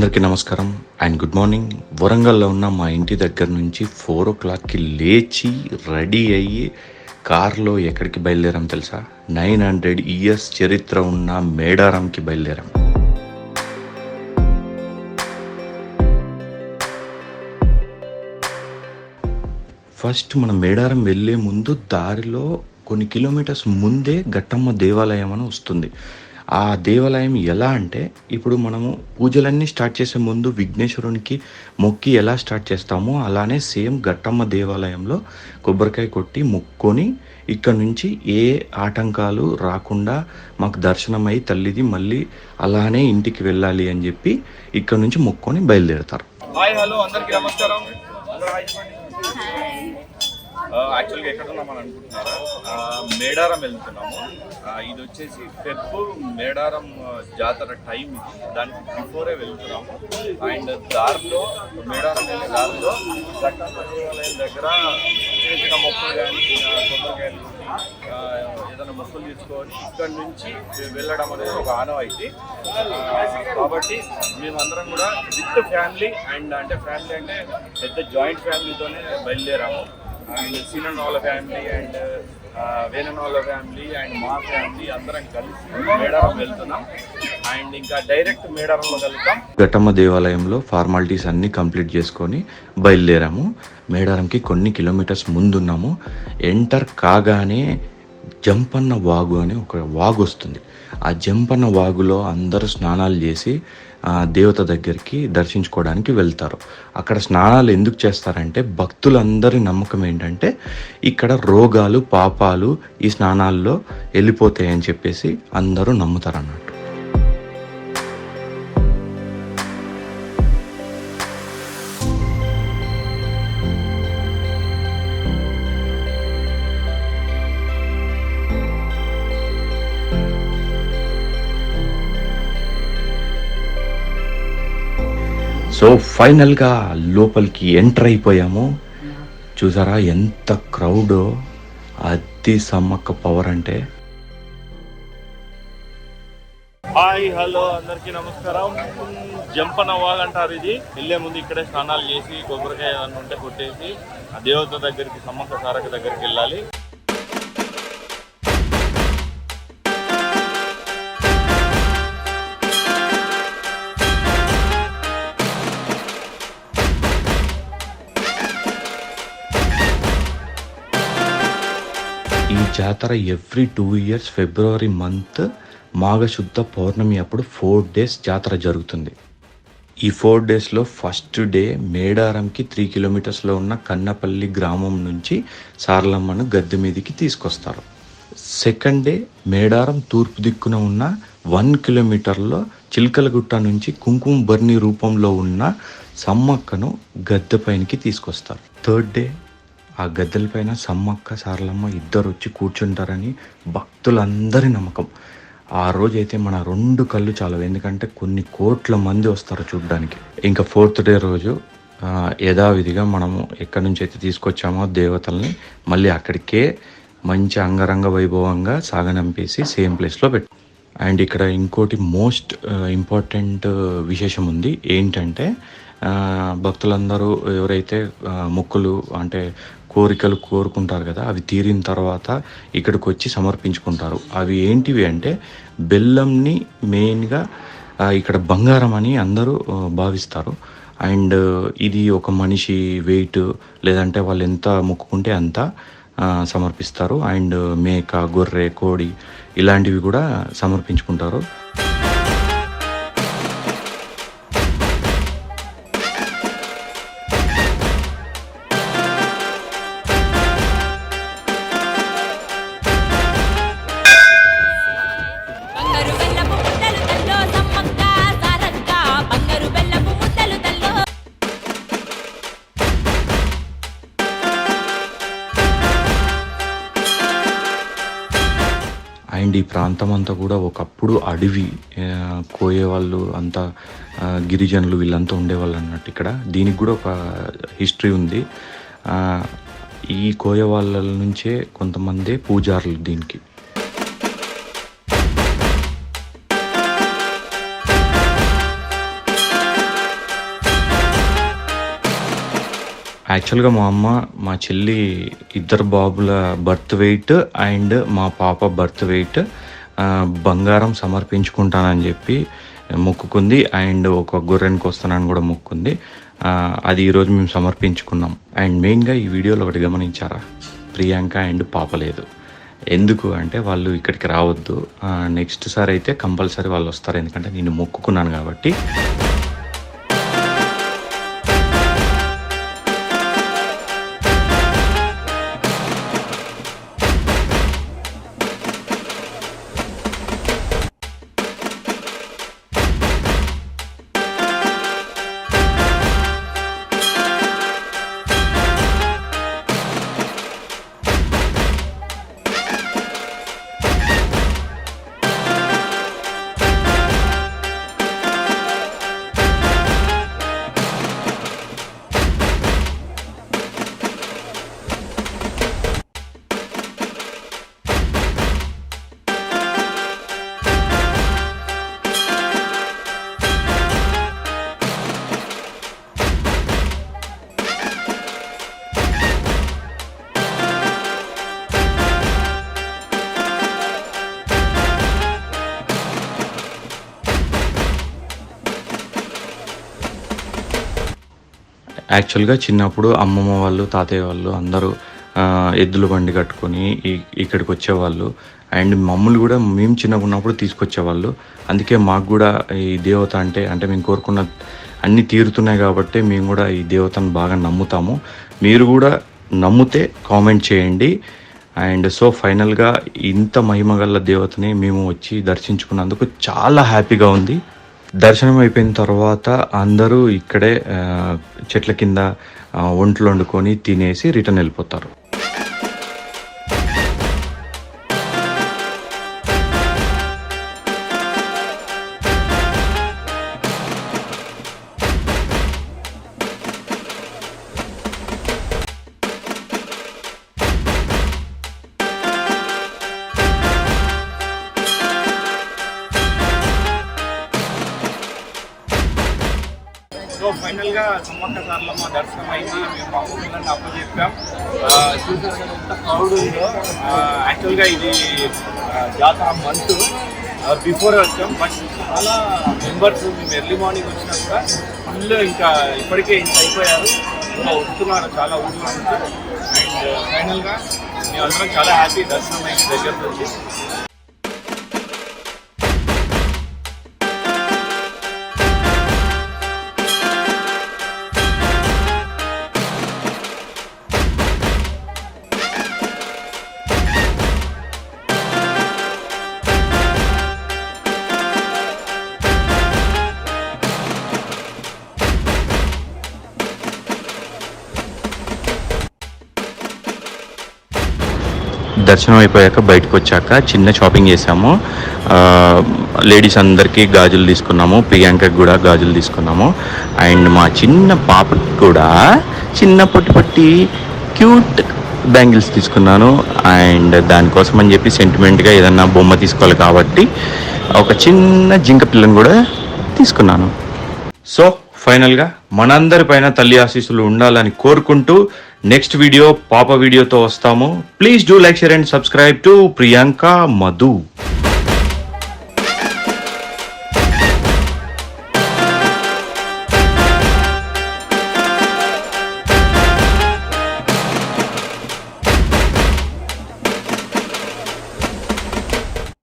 అందరికీ నమస్కారం and good morning. వరంగల్లో ఉన్న మా ఇంటి దగ్గర నుంచి 4 o'clockకి లేచి రెడీ అయ్యి కార్లో ఎక్కడికి బయలుదేరాం తెలుసా? 900 years చరిత్ర ఉన్న మేడారంకి బయలుదేరాం. ఫస్ట్ మనం మేడారం వెళ్ళే ముందు దారిలో కొన్ని కిలోమీటర్స్ ముందే ఘట్టమ్మ దేవాలయం అని వస్తుంది. ఆ దేవాలయం ఎలా అంటే, ఇప్పుడు మనము పూజలన్నీ స్టార్ట్ చేసే ముందు విఘ్నేశ్వరునికి మొక్కి ఎలా స్టార్ట్ చేస్తామో అలానే సేమ్ ఘట్టమ్మ దేవాలయంలో కొబ్బరికాయ కొట్టి మొక్కొని ఇక్కడ నుంచి ఏ ఆటంకాలు రాకుండా మాకు దర్శనమై తల్లిది మళ్ళీ అలానే ఇంటికి వెళ్ళాలి అని చెప్పి ఇక్కడ నుంచి మొక్కొని బయలుదేరుతారు. హాయ్ హలో అందరికీ నమస్కారం. యాక్చువల్గా ఎక్కడ ఉన్నామని అనుకుంటున్నారా? మేడారం వెళ్తున్నాము. ఇది వచ్చేసి మేడారం జాతర టైం ఇది, దానికి బిఫోరే వెళ్తున్నాము. అండ్ దారిలో మేడారం వెళ్ళే దారిలో దేవాలయం దగ్గర చిన్న చిన్న మొక్కలు కానీ కొబ్బరికాయలు ఏదైనా మొక్కలు తీసుకొని ఇక్కడి నుంచి వెళ్ళడం అనేది ఒక ఆనవాయితీ. కాబట్టి మేమందరం కూడా విత్ ఫ్యామిలీ అంటే పెద్ద జాయింట్ ఫ్యామిలీతోనే బయలుదేరాము. అండ్ సీనన్ వాళ్ళ ఫ్యామిలీ అండ్ వేణన్ వాళ్ళ ఫ్యామిలీ అండ్ మా ఫ్యామిలీ అందరం కలిసి మేడారం వెళ్తున్నాం. అండ్ ఇంకా డైరెక్ట్ మేడారంలో వెళ్తాం. ఘట్టమ్మ దేవాలయంలో ఫార్మాలిటీస్ అన్నీ కంప్లీట్ చేసుకొని బయలుదేరాము. మేడారంకి కొన్ని కిలోమీటర్స్ ముందున్నాము. ఎంటర్ కాగానే జంపన్న వాగు అని ఒక వాగు వస్తుంది. ఆ జంపన్న వాగులో అందరూ స్నానాలు చేసి దేవత దగ్గరికి దర్శించుకోవడానికి వెళ్తారు. అక్కడ స్నానాలు ఎందుకు చేస్తారంటే, భక్తులందరి నమ్మకం ఏంటంటే ఇక్కడ రోగాలు పాపాలు ఈ స్నానాల్లో వెళ్ళిపోతాయని చెప్పేసి అందరూ నమ్ముతారు అన్నట్టు. సో ఫైనల్గా లోపలికి ఎంటర్ అయిపోయాము. చూసారా ఎంత క్రౌడో, అది సమ్మక్క పవర్ అంటే. హాయ్ హలో అందరికీ నమస్కారం. జంపన వాగ్ అంటారు. ఇది వెళ్ళే ముందు ఇక్కడే స్నానాలు చేసి కొబ్బరికాయ ఏదన్నా ఉంటే కొట్టేసి ఆ దేవత దగ్గరికి, సమ్మక్క సారక దగ్గరికి వెళ్ళాలి. ఈ జాతర ఎవ్రీ 2 years ఫిబ్రవరి మంత్ మాఘశుద్ధ పౌర్ణమి అప్పుడు 4 days జాతర జరుగుతుంది. ఈ 4 daysలో ఫస్ట్ డే మేడారంకి 3 kilometers ఉన్న కన్నపల్లి గ్రామం నుంచి సారలమ్మను గద్దె మీదికి తీసుకొస్తారు. సెకండ్ డే మేడారం తూర్పు దిక్కున ఉన్న 1 kilometerలో చిల్కలగుట్ట నుంచి కుంకుమ బర్ని రూపంలో ఉన్న సమ్మక్కను గద్దె పైనకి తీసుకొస్తారు. థర్డ్ డే ఆ గద్దెలపైన సమ్మక్క సారలమ్మ ఇద్దరు వచ్చి కూర్చుంటారని భక్తులందరి నమ్మకం. ఆ రోజైతే మన 2 కళ్ళు చాలవు, ఎందుకంటే కొన్ని కోట్ల మంది వస్తారు చూడడానికి. ఇంకా 4th day రోజు యథావిధిగా మనము ఎక్కడి నుంచి అయితే తీసుకొచ్చామో దేవతల్ని మళ్ళీ అక్కడికే మంచి అంగరంగ వైభవంగా సాగనంపేసి సేమ్ ప్లేస్లో పెట్టాం. అండ్ ఇక్కడ ఇంకోటి మోస్ట్ ఇంపార్టెంట్ విశేషం ఉంది. ఏంటంటే భక్తులందరూ ఎవరైతే మొక్కులు అంటే కోరికలు కోరుకుంటారు కదా, అవి తీరిన తర్వాత ఇక్కడికి వచ్చి సమర్పించుకుంటారు. అవి ఏంటివి అంటే బెల్లంని మెయిన్గా ఇక్కడ బంగారం అని అందరూ భావిస్తారు. అండ్ ఇది ఒక మనిషి వెయిట్ లేదంటే వాళ్ళు ఎంత మొక్కుకుంటే అంత సమర్పిస్తారు. అండ్ మేక, గొర్రె, కోడి ఇలాంటివి కూడా సమర్పించుకుంటారు. అండ్ ఈ ప్రాంతం అంతా కూడా ఒకప్పుడు అడవి, కోయేవాళ్ళు అంతా గిరిజనులు వీళ్ళంతా ఉండేవాళ్ళు అన్నట్టు. ఇక్కడ దీనికి కూడా ఒక హిస్టరీ ఉంది. ఈ కోయ వాళ్ళ నుంచే కొంతమంది పూజారులు దీనికి. యాక్చువల్గా మా అమ్మ మా చెల్లి ఇద్దరు బాబుల బర్త్ వెయిట్ అండ్ మా పాప బర్త్ వెయిట్ బంగారం సమర్పించుకుంటానని చెప్పి మొక్కుకుంది. అండ్ ఒక గొర్రెనికి వస్తానని కూడా మొక్కుంది. అది ఈరోజు మేము సమర్పించుకున్నాం. అండ్ మెయిన్గా ఈ వీడియోలో ఒకటి గమనించారా, ప్రియాంక అండ్ పాప లేదు. ఎందుకు అంటే వాళ్ళు ఇక్కడికి రావద్దు, నెక్స్ట్ సారి అయితే కంపల్సరీ వాళ్ళు వస్తారు, ఎందుకంటే నేను మొక్కుకున్నాను కాబట్టి. యాక్చువల్గా చిన్నప్పుడు అమ్మమ్మ వాళ్ళు, తాతయ్య వాళ్ళు అందరూ ఎద్దుల బండి కట్టుకొని ఇక్కడికి వచ్చేవాళ్ళు. అండ్ మమ్మల్ని కూడా మేము చిన్నగా ఉన్నప్పుడు తీసుకొచ్చేవాళ్ళు. అందుకే మాకు కూడా ఈ దేవత అంటే మేము కోరుకున్న అన్నీ తీరుతున్నాయి కాబట్టి మేము కూడా ఈ దేవతను బాగా నమ్ముతాము. మీరు కూడా నమ్మితే కామెంట్ చేయండి. అండ్ సో ఫైనల్గా ఇంత మహిమగల దేవతని మేము వచ్చి దర్శించుకున్నందుకు చాలా హ్యాపీగా ఉంది. దర్శనం అయిపోయిన తర్వాత అందరూ ఇక్కడే చెట్ల కింద వంటలు వండుకొని తినేసి రిటర్న్ వెళ్ళిపోతారు. సో ఫైనల్గా సమ్మక్క సారలమ్మ దర్శనం అయింది. మేము మా ఊళ్ళని అప్పచెప్పాం. చూసేంత క్రౌడ్ ఉందో. యాక్చువల్గా ఇది జాతర మంత్ బిఫోర్ వచ్చాం, బట్ చాలా మెంబర్స్ మేము ఎర్లీ మార్నింగ్ వచ్చినా కూడా ఫుల్ ఇంకా ఇప్పటికే ఇంత అయిపోయారు, ఇంకా వస్తున్నారు చాలా ఊళ్ళో నుంచి. అండ్ ఫైనల్గా మేమందరం చాలా హ్యాపీ దర్శనం అయింది దగ్గర నుంచి. దర్శనం అయిపోయాక బయటకు వచ్చాక చిన్న షాపింగ్ చేసాము. లేడీస్ అందరికీ గాజులు తీసుకున్నాము, ప్రియాంకకి కూడా గాజులు తీసుకున్నాము. అండ్ మా చిన్న పాపకి కూడా చిన్న పొట్టి క్యూట్ బ్యాంగిల్స్ తీసుకున్నాను. అండ్ దానికోసం అని చెప్పి సెంటిమెంట్గా ఏదన్నా బొమ్మ తీసుకోవాలి కాబట్టి ఒక చిన్న జింక పిల్లని కూడా తీసుకున్నాను. సో ఫైనల్గా మనందరి పైన తల్లి ఆశీస్సులు ఉండాలని కోరుకుంటూ నెక్స్ట్ వీడియో పాప వీడియోతో వస్తాము. Please do like, share and subscribe to Priyanka Madhu.